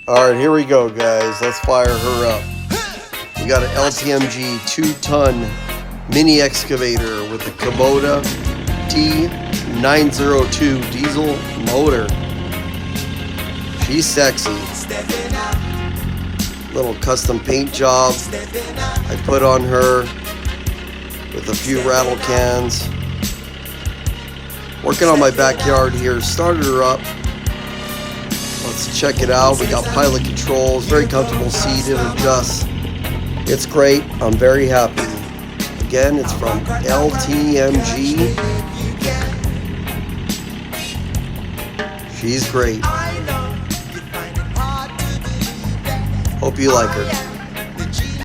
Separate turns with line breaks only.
Alright, here we go, guys. Let's fire her up. We got an LTMG 2-ton mini excavator with a Kubota T902 diesel motor. She's sexy. Little custom paint job I put on her with a few rattle cans. Working on my backyard here. Started her up. Let's check it out. We got pilot controls, very comfortable seat, it adjusts. It's great. I'm very happy. Again, it's from LTMG. She's great. Hope you like her.